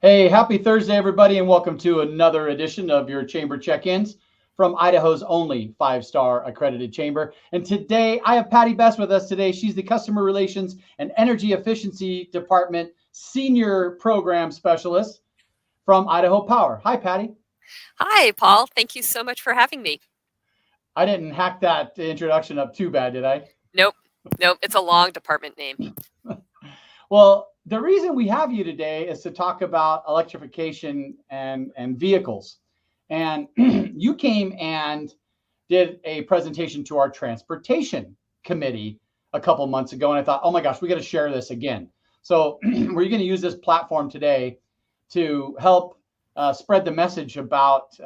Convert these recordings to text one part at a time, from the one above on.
Hey, happy Thursday, everybody, and welcome to another edition of your Chamber Check-ins from Idaho's only five-star accredited chamber. And today, I have Patty Best with us today. She's the Customer Relations and Energy Efficiency Department Senior Program Specialist from Idaho Power. Hi, Patty. Hi, Paul. Thank you so much for having me. I didn't hack that introduction up too bad, did I? Nope, nope. It's a long department name. Well, the reason we have you today is to talk about electrification and vehicles. And you came and did a presentation to our transportation committee a couple months ago. And I thought, oh my gosh, we got to share this again. So we're going to use this platform today to help spread the message about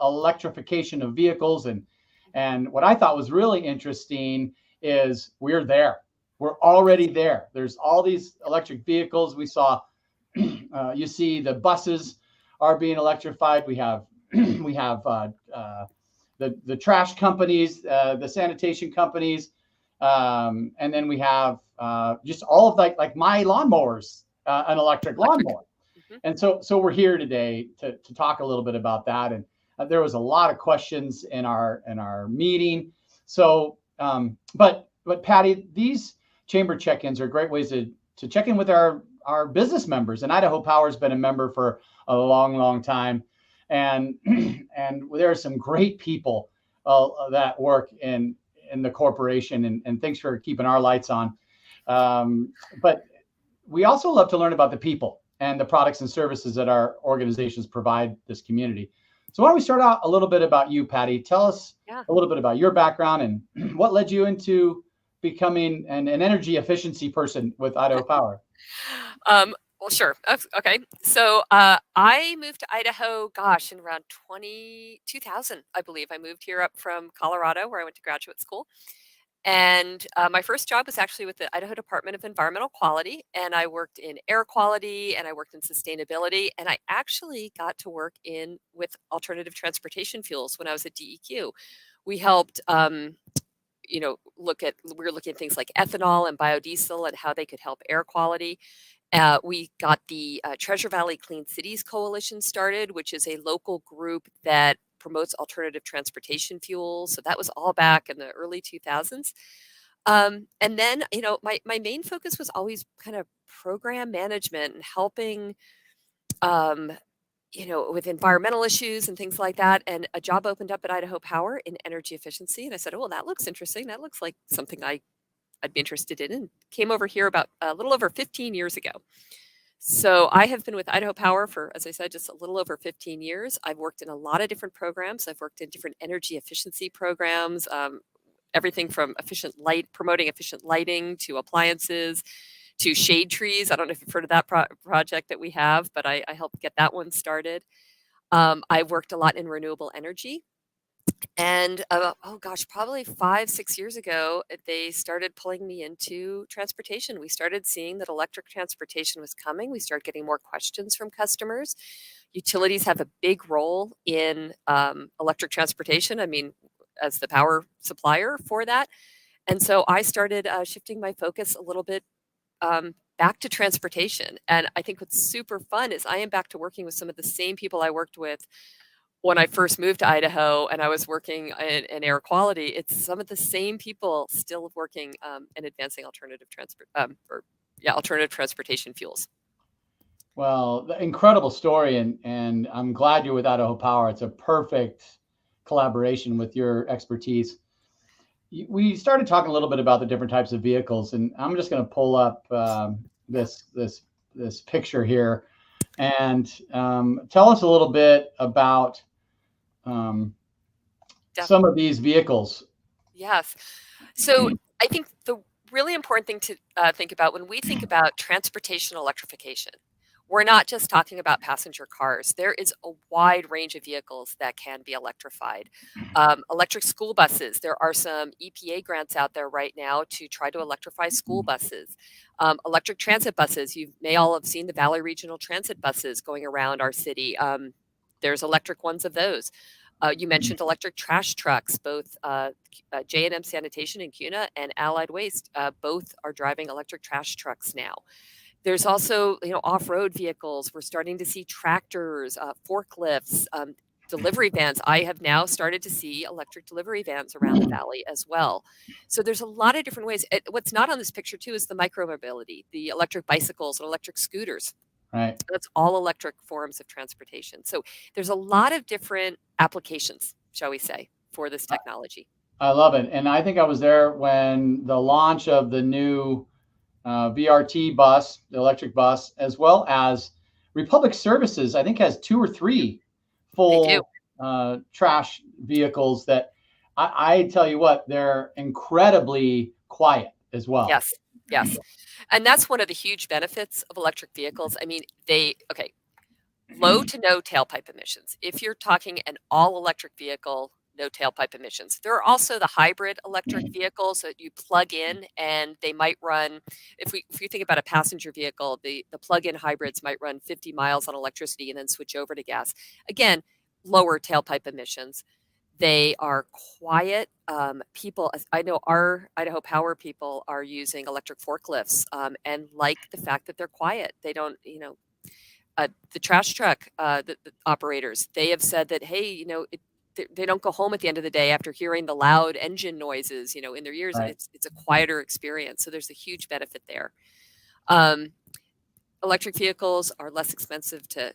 electrification of vehicles. And what I thought was really interesting is we're there. We're already there. There's all these electric vehicles. We saw, you see the buses are being electrified. We have the trash companies, the sanitation companies, and then we have just all of like my lawnmowers, an electric lawnmower. Mm-hmm. And so we're here today to talk a little bit about that. And there was a lot of questions in our meeting. So, but Patty, these chamber check-ins are great ways to check in with our business members. And Idaho Power has been a member for a long time. And there are some great people that work in the corporation. And thanks for keeping our lights on. But we also love to learn about the people and the products and services that our organizations provide this community. So why don't we start out a little bit about you, Patty? Tell us a little bit about your background and what led you into becoming an energy efficiency person with Idaho Power. Well, sure. Okay. So I moved to Idaho, gosh, in around 2000, I believe. I moved here up from Colorado, where I went to graduate school. And my first job was actually with the Idaho Department of Environmental Quality. And I worked in air quality and I worked in sustainability. And I actually got to work with alternative transportation fuels when I was at DEQ. We helped we were looking at things like ethanol and biodiesel and how they could help air quality. We got the Treasure Valley Clean Cities Coalition started, which is a local group that promotes alternative transportation fuels. So that was all back in the early 2000s. And then, my main focus was always kind of program management and helping with environmental issues and things like that. And a job opened up at Idaho Power in energy efficiency. And I said, oh, well, that looks interesting. That looks like something I'd be interested in. And came over here about a little over 15 years ago. So I have been with Idaho Power for, as I said, just a little over 15 years. I've worked in a lot of different programs. I've worked in different energy efficiency programs, everything from promoting efficient lighting to appliances, to shade trees. I don't know if you've heard of that project that we have, but I helped get that one started. I've worked a lot in renewable energy. And probably 5-6 years ago, they started pulling me into transportation. We started seeing that electric transportation was coming. We started getting more questions from customers. Utilities have a big role in electric transportation. I mean, as the power supplier for that. And so I started shifting my focus a little bit back to transportation. And I think what's super fun is I am back to working with some of the same people I worked with when I first moved to Idaho and I was working in air quality. It's some of the same people still working in advancing alternative transportation fuels. Well, incredible story, and I'm glad you're with Idaho Power. It's a perfect collaboration with your expertise. We started talking a little bit about the different types of vehicles, and I'm just going to pull up this picture here and tell us a little bit about some of these vehicles. Yes. So I think the really important thing to think about when we think about transportation electrification, we're not just talking about passenger cars. There is a wide range of vehicles that can be electrified. Electric school buses. There are some EPA grants out there right now to try to electrify school buses. Electric transit buses. You may all have seen the Valley Regional Transit buses going around our city. There's electric ones of those. You mentioned electric trash trucks. Both J&M Sanitation in Kuna and Allied Waste both are driving electric trash trucks now. There's also, off-road vehicles. We're starting to see tractors, forklifts, delivery vans. I have now started to see electric delivery vans around the valley as well. So there's a lot of different ways. What's not on this picture too is the micromobility, the electric bicycles and electric scooters. Right. That's all electric forms of transportation. So there's a lot of different applications, shall we say, for this technology. I love it. And I think I was there when the launch of the new VRT bus, the electric bus, as well as Republic Services, I think has 2 or 3 They do. full trash vehicles that I tell you what, they're incredibly quiet as well. Yes. Yes. And that's one of the huge benefits of electric vehicles. I mean, low to no tailpipe emissions. If you're talking an all electric vehicle, no tailpipe emissions. There are also the hybrid electric vehicles that you plug in and they might run, if you think about a passenger vehicle, the plug-in hybrids might run 50 miles on electricity and then switch over to gas. Again, lower tailpipe emissions. They are quiet. People, I know our Idaho Power people are using electric forklifts and like the fact that they're quiet. They don't, the trash truck the operators, they have said that, hey, they don't go home at the end of the day after hearing the loud engine noises, in their ears. Right. It's a quieter experience. So there's a huge benefit there. Electric vehicles are less expensive to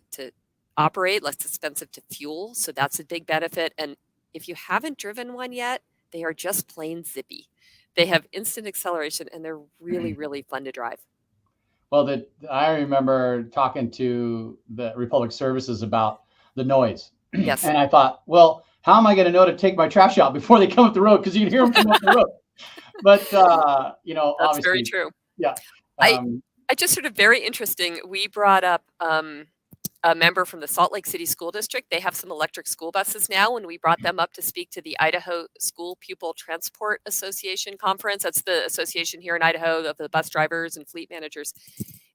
operate, less expensive to fuel. So that's a big benefit. And if you haven't driven one yet, they are just plain zippy. They have instant acceleration and they're really, really fun to drive. Well, I remember talking to the Republic Services about the noise. Yes. And I thought, well, how am I going to know to take my trash out before they come up the road? Because you can hear them come up the road. But, That's obviously. very true. Yeah. I just sort of very interesting. We brought up a member from the Salt Lake City School District. They have some electric school buses now, and we brought them up to speak to the Idaho School Pupil Transport Association conference. That's the association here in Idaho of the bus drivers and fleet managers.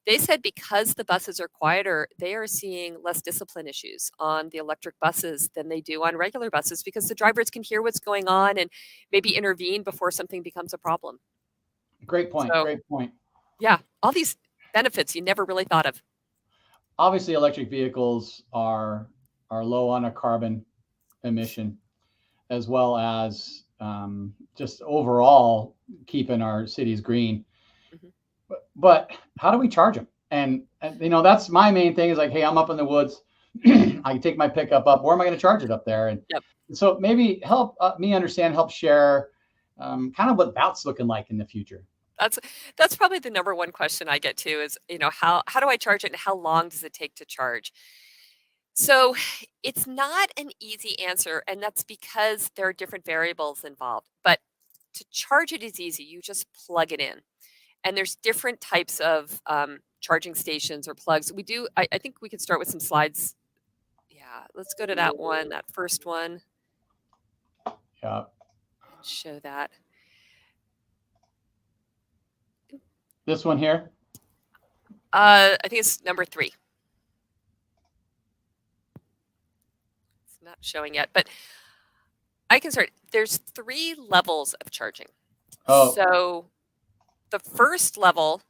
They said because the buses are quieter, they are seeing less discipline issues on the electric buses than they do on regular buses because the drivers can hear what's going on and maybe intervene before something becomes a problem. Great point. So, great point. Yeah, all these benefits you never really thought of. Obviously, electric vehicles are low on a carbon emission, as well as just overall keeping our cities green. Mm-hmm. But how do we charge them? And that's my main thing is like, hey, I'm up in the woods. I can take my pickup up. Where am I going to charge it up there? And Yep. So maybe help me understand, help share kind of what that's looking like in the future. That's probably the number one question I get too is, how do I charge it and how long does it take to charge? So it's not an easy answer, and that's because there are different variables involved. But to charge it is easy. You just plug it in. And there's different types of charging stations or plugs. I think we could start with some slides. Yeah, let's go to that one, that first one. Yeah. And show that. This one here? I think it's number 3. It's not showing yet, but I can start. There's 3 levels of charging. Oh. So the first level,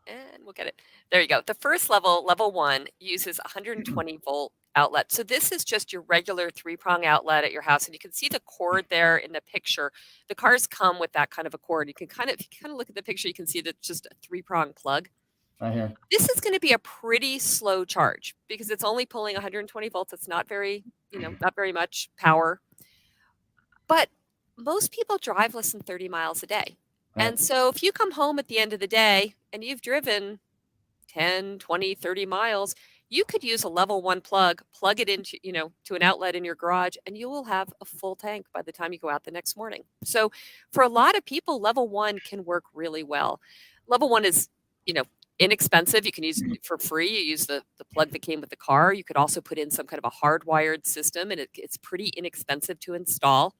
and we'll get it. There you go. The first level, level 1, uses 120 volt outlet. So this is just your regular 3-prong outlet at your house. And you can see the cord there in the picture. The cars come with that kind of a cord. You can if you kind of look at the picture, you can see that it's just a 3-prong plug. Right here. This is going to be a pretty slow charge because it's only pulling 120 volts. It's not very, not very much power. But most people drive less than 30 miles a day. Right. And so if you come home at the end of the day and you've driven 10, 20, 30 miles, you could use a level 1 plug it into, to an outlet in your garage, and you will have a full tank by the time you go out the next morning. So for a lot of people, level 1 can work really well. Level 1 is, inexpensive. You can use it for free. You use the plug that came with the car. You could also put in some kind of a hardwired system, and it's pretty inexpensive to install.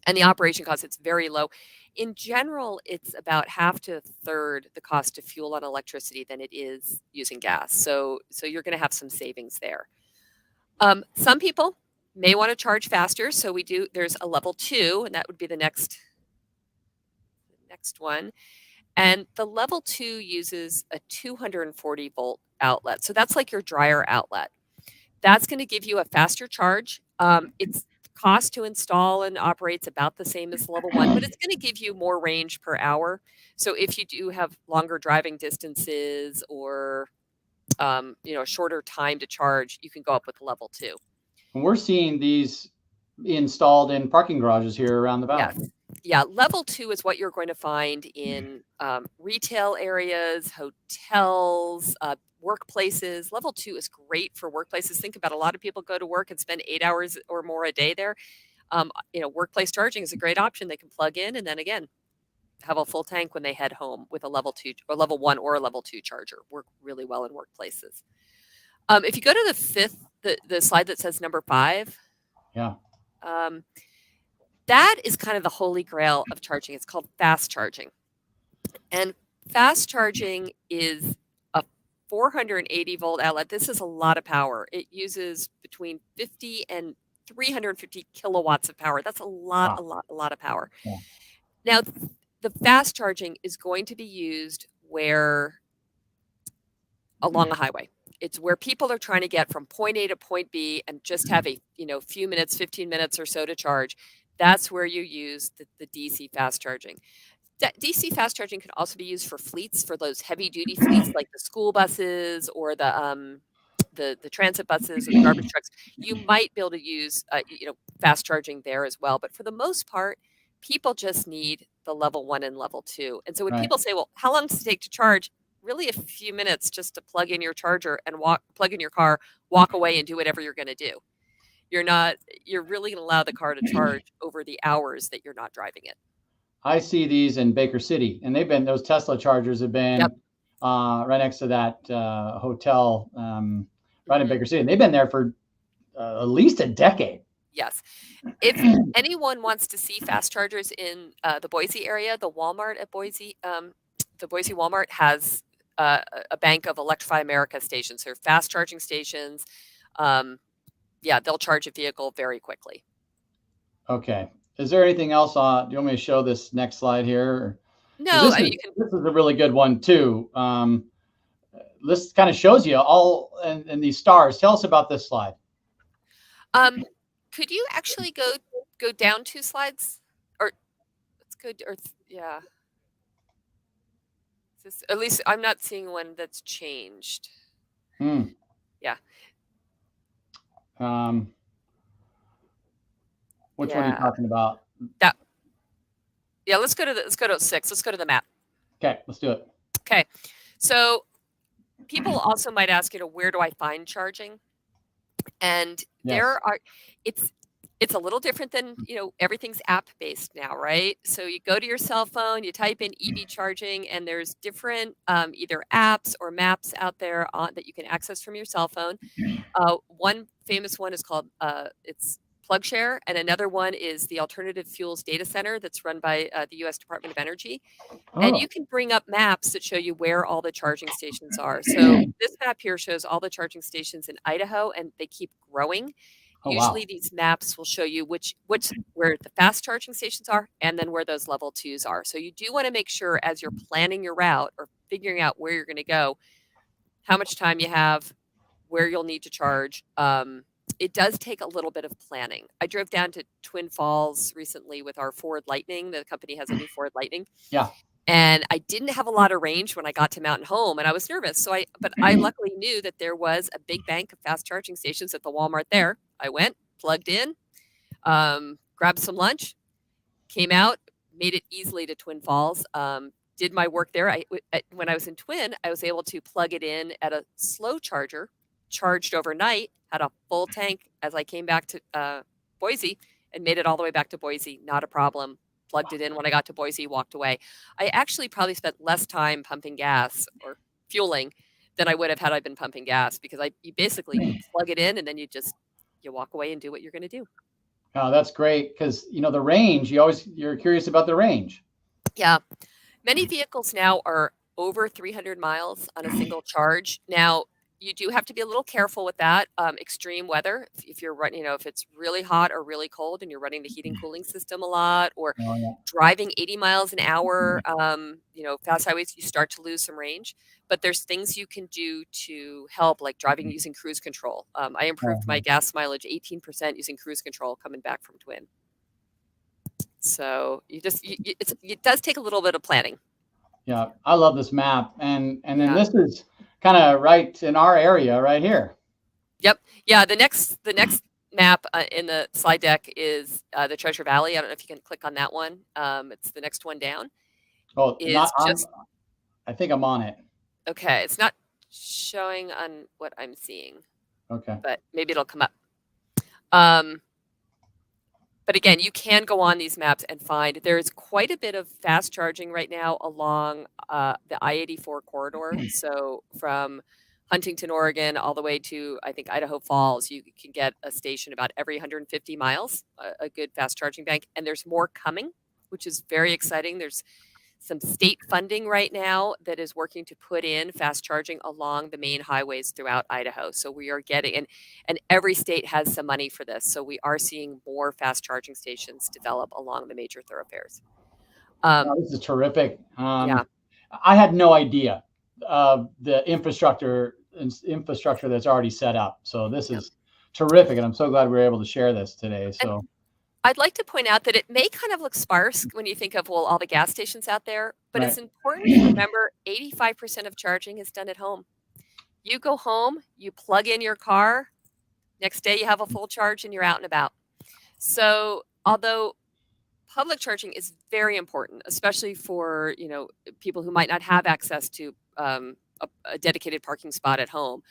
And the operation cost, it's very low. In general, it's about half to a third the cost of fuel on electricity than it is using gas. So you're going to have some savings there. Some people may want to charge faster. So there's a level 2, and that would be the next one. And the level 2 uses a 240 volt outlet. So that's like your dryer outlet. That's going to give you a faster charge. It's cost to install and operates about the same as level 1, but it's going to give you more range per hour. So if you do have longer driving distances or shorter time to charge, you can go up with level 2. And we're seeing these installed in parking garages here around the valley. Yes. Yeah, level 2 is what you're going to find in retail areas, hotels, workplaces. Level 2 is great for workplaces. Think about a lot of people go to work and spend 8 hours or more a day there. Workplace charging is a great option. They can plug in and then again have a full tank when they head home with a level 2 or level 1 or a level 2 charger. Work really well in workplaces. If you go to the fifth, the slide that says number 5. Yeah. That is kind of the holy grail of charging. It's called fast charging. And fast charging is a 480 volt outlet. This is a lot of power. It uses between 50 and 350 kilowatts of power. That's a lot of power. Yeah. Now, the fast charging is going to be used along a highway. It's where people are trying to get from point A to point B and just have a few minutes, 15 minutes or so to charge. That's where you use the DC fast charging. DC fast charging can also be used for fleets, for those heavy duty fleets like the school buses or the transit buses or the garbage trucks. You might be able to use fast charging there as well. But for the most part, people just need the level 1 and level 2. And so when people say, well, how long does it take to charge? Really a few minutes just to plug in your charger and plug in your car, walk away and do whatever you're going to do. You're really going to allow the car to charge over the hours that you're not driving it. I see these in Baker City, and those Tesla chargers have been right next to that hotel right in Baker City. And they've been there for at least a decade. Yes. If anyone wants to see fast chargers in the Boise area, the Walmart at Boise, the Boise Walmart has a bank of Electrify America stations. They're fast charging stations. They'll charge a vehicle very quickly. Okay. Is there anything else? Do you want me to show this next slide here? No, this is a really good one too. This kind of shows you all in these stars. Tell us about this slide. Could you actually go down 2 slides? Or let's go. Yeah. At least I'm not seeing one that's changed. Yeah. Which one are you talking about? That. Yeah, let's go to 6. Let's go to the map. Okay, let's do it. Okay. So people also might ask, where do I find charging? And it's a little different than, everything's app based now, right? So you go to your cell phone, you type in EV charging, and there's different either apps or maps out there that you can access from your cell phone. One famous one is called it's PlugShare, and another one is the Alternative Fuels Data Center that's run by the U.S. Department of Energy. And you can bring up maps that show you where all the charging stations are. So this map here shows all the charging stations in Idaho, and they keep growing. Usually these maps will show you where the fast charging stations are and then where those level 2s are. So you do want to make sure as you're planning your route or figuring out where you're going to go, how much time you have, where you'll need to charge. It does take a little bit of planning. I drove down to Twin Falls recently with our Ford Lightning. The company has a new Ford Lightning. Yeah. And I didn't have a lot of range when I got to Mountain Home, and I was nervous. But I luckily knew that there was a big bank of fast charging stations at the Walmart there. I went, plugged in, grabbed some lunch, came out, made it easily to Twin Falls. Did my work there. When I was in Twin, I was able to plug it in at a slow charger, charged overnight, had a full tank as I came back to Boise, and made it all the way back to Boise. Not a problem. Plugged it in when I got to Boise, walked away. I actually probably spent less time pumping gas or fueling than I would have had I been pumping gas, because you basically plug it in and then you walk away and do what you're going to do. Oh, that's great, because the range. You're curious about the range. Yeah, many vehicles now are over 300 miles on a single charge. Now, you do have to be a little careful with that. Extreme weather, if you're running, if it's really hot or really cold and you're running the heating cooling system a lot, or Oh, yeah. driving 80 miles an hour, fast highways, you start to lose some range. But there's things you can do to help, like driving using cruise control. I improved my gas mileage 18% using cruise control coming back from Twin. So it does take a little bit of planning. Yeah, I love this map, and then Yeah. this is kind of right in our area right here. Yep. Yeah. The next map in the slide deck is the Treasure Valley. I don't know if you can click on that one. It's the next one down. Oh, Is just I think I'm on it. okay. It's not showing on what I'm seeing. Okay. But maybe it'll come up. But again, you can go on these maps and find there's quite a bit of fast charging right now along the I-84 corridor. So from Huntington, Oregon, all the way to, I think, Idaho Falls, you can get a station about every 150 miles, a good fast charging bank. And there's more coming, which is very exciting. There's some state funding right now that is working to put in fast charging along the main highways throughout Idaho. So we are getting, and every state has some money for this. So we are seeing more fast charging stations develop along the major thoroughfares. This is terrific. Yeah. I had no idea of the infrastructure that's already set up. So this is terrific, and I'm so glad we were able to share this today. So. And I'd like to point out that it may kind of look sparse when you think of, well, all the gas stations out there, but it's important to remember 85% of charging is done at home. You go home, you plug in your car, next day you have a full charge and you're out and about. So although public charging is very important, especially for, people who might not have access to a dedicated parking spot at home,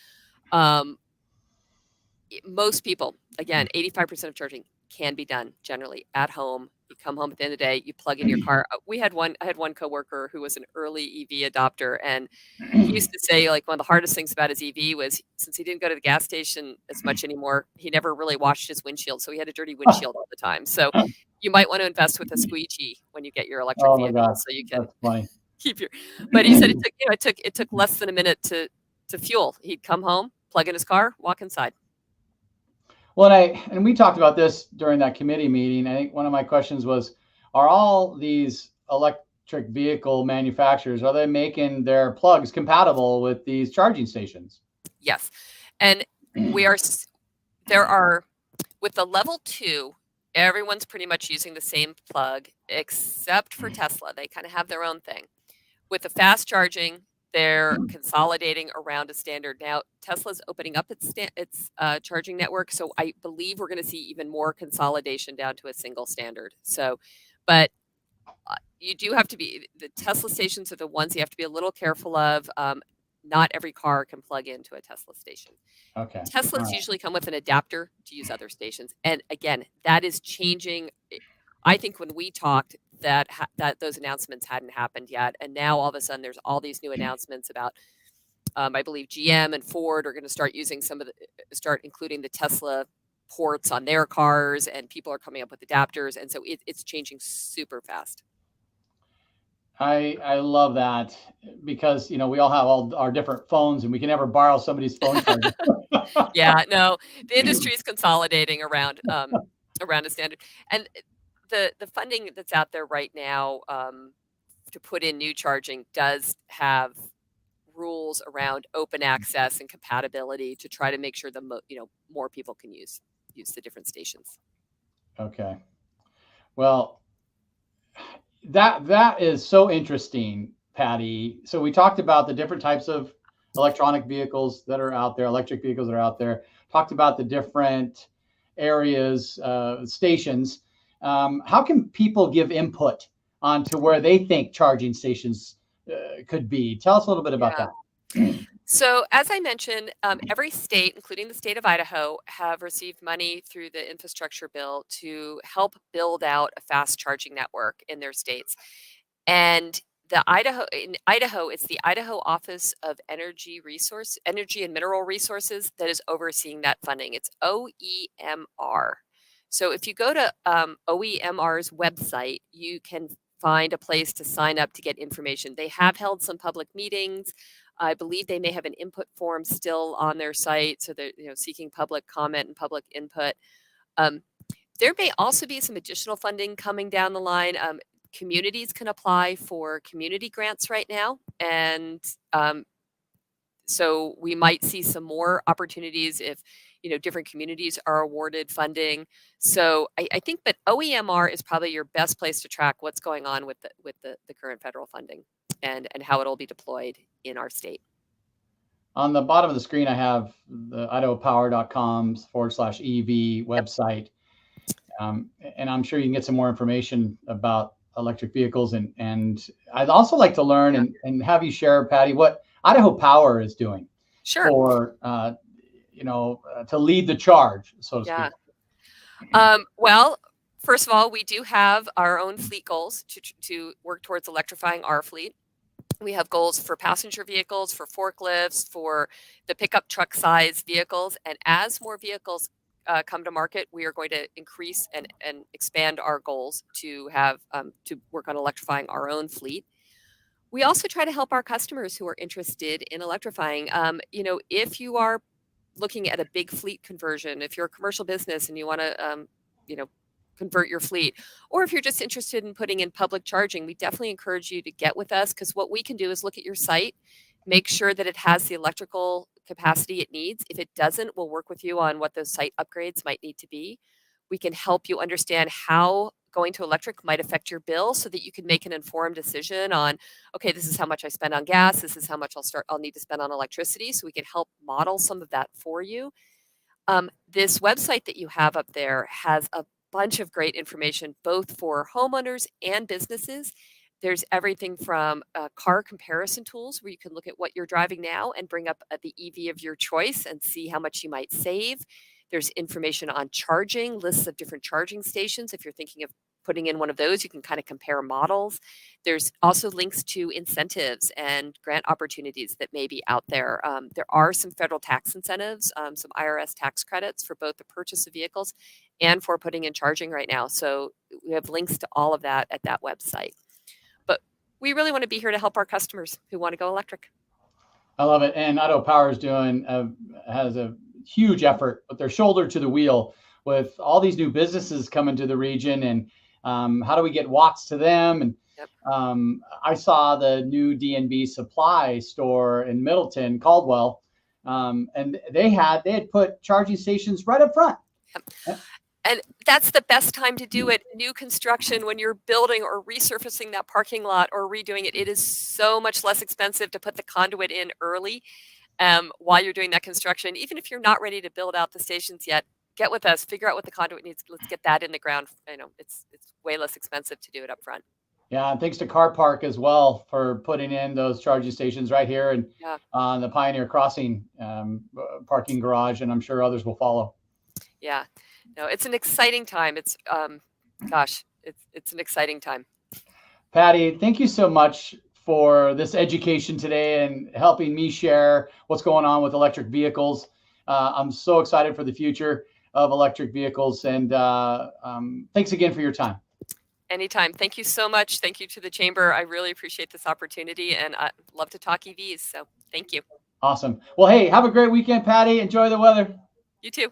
most people, again, 85% of charging can be done generally at home. You come home at the end of the day, you plug in your car. I had one coworker who was an early EV adopter, and he used to say, like, one of the hardest things about his EV was, since he didn't go to the gas station as much anymore, he never really washed his windshield, so he had a dirty windshield all the time. So you might want to invest with a squeegee when you get your electric vehicle, so you can keep your. But he said it took less than a minute to fuel. He'd come home, plug in his car, walk inside. Well, and we talked about this during that committee meeting. I think one of my questions was, are all these electric vehicle manufacturers, are they making their plugs compatible with these charging stations? Yes. And with the level 2, everyone's pretty much using the same plug except for Tesla. They kind of have their own thing. With the fast charging, they're consolidating around a standard. Now, Tesla's opening up its charging network, so I believe we're going to see even more consolidation down to a single standard. So, but you do have to be, the Tesla stations are the ones you have to be a little careful of. Not every car can plug into a Tesla station. Okay. Teslas usually come with an adapter to use other stations. And again, that is changing. I think when we talked, that those announcements hadn't happened yet, and now all of a sudden there's all these new announcements about. I believe GM and Ford are going to start using start including the Tesla ports on their cars, and people are coming up with adapters, and so it's changing super fast. I love that, because we all have all our different phones, and we can never borrow somebody's phone charger. Yeah, no, the industry is consolidating around a standard, and the funding that's out there right now to put in new charging does have rules around open access and compatibility to try to make sure more people can use the different stations. Okay. Well, that is so interesting, Patty. So we talked about the different types of electric vehicles that are out there, talked about the different areas, stations. How can people give input onto where they think charging stations could be? Tell us a little bit about that. So, as I mentioned, every state, including the state of Idaho, have received money through the infrastructure bill to help build out a fast charging network in their states. And in Idaho, it's the Idaho Office of Energy and Mineral Resources that is overseeing that funding. It's OEMR. So if you go to OEMR's website, you can find a place to sign up to get information. They have held some public meetings. I believe they may have an input form still on their site, so they're seeking public comment and public input. There may also be some additional funding coming down the line. Communities can apply for community grants right now, and so we might see some more opportunities if different communities are awarded funding. So I think that OEMR is probably your best place to track what's going on with the current federal funding and how it'll be deployed in our state. On the bottom of the screen, I have the idahopower.com/EV website. And I'm sure you can get some more information about electric vehicles. And I'd also like to learn and have you share, Patty, what Idaho Power is doing for, to lead the charge, so to speak. Well, first of all, we do have our own fleet goals to work towards electrifying our fleet. We have goals for passenger vehicles, for forklifts, for the pickup truck size vehicles. And as more vehicles come to market, we are going to increase and expand our goals to have to work on electrifying our own fleet. We also try to help our customers who are interested in electrifying. If you are looking at a big fleet conversion, if you're a commercial business and you want to, convert your fleet, or if you're just interested in putting in public charging, we definitely encourage you to get with us, because what we can do is look at your site, make sure that it has the electrical capacity it needs. If it doesn't, we'll work with you on what those site upgrades might need to be. We can help you understand how going to electric might affect your bill so that you can make an informed decision on, okay, this is how much I spend on gas, this is how much I'll need to spend on electricity. So we can help model some of that for you. This website that you have up there has a bunch of great information, both for homeowners and businesses. There's everything from car comparison tools, where you can look at what you're driving now and bring up the EV of your choice and see how much you might save. There's information on charging, lists of different charging stations. If you're thinking of putting in one of those, you can kind of compare models. There's also links to incentives and grant opportunities that may be out there. There are some federal tax incentives, some IRS tax credits for both the purchase of vehicles and for putting in charging right now. So we have links to all of that at that website. But we really want to be here to help our customers who want to go electric. I love it. And Idaho Power is has a huge effort, with their shoulder to the wheel with all these new businesses coming to the region, and how do we get watts to them? And I saw the new D&B supply store in Middleton, Caldwell, and they had put charging stations right up front. And that's the best time to do it. New construction, when you're building or resurfacing that parking lot or redoing it, it is so much less expensive to put the conduit in early while you're doing that construction. Even if you're not ready to build out the stations yet, get with us, figure out what the conduit needs. Let's get that in the ground. It's way less expensive to do it up front. Yeah, and thanks to Car Park as well for putting in those charging stations right here and on the Pioneer Crossing parking garage, and I'm sure others will follow. Yeah, no, it's an exciting time. It's it's an exciting time. Patty, thank you so much for this education today and helping me share what's going on with electric vehicles. I'm so excited for the future of electric vehicles, and thanks again for your time. Anytime. Thank you so much. Thank you to the Chamber. I really appreciate this opportunity, and I love to talk EVs. So thank you. Awesome. Well, hey, have a great weekend, Patty. Enjoy the weather. You too.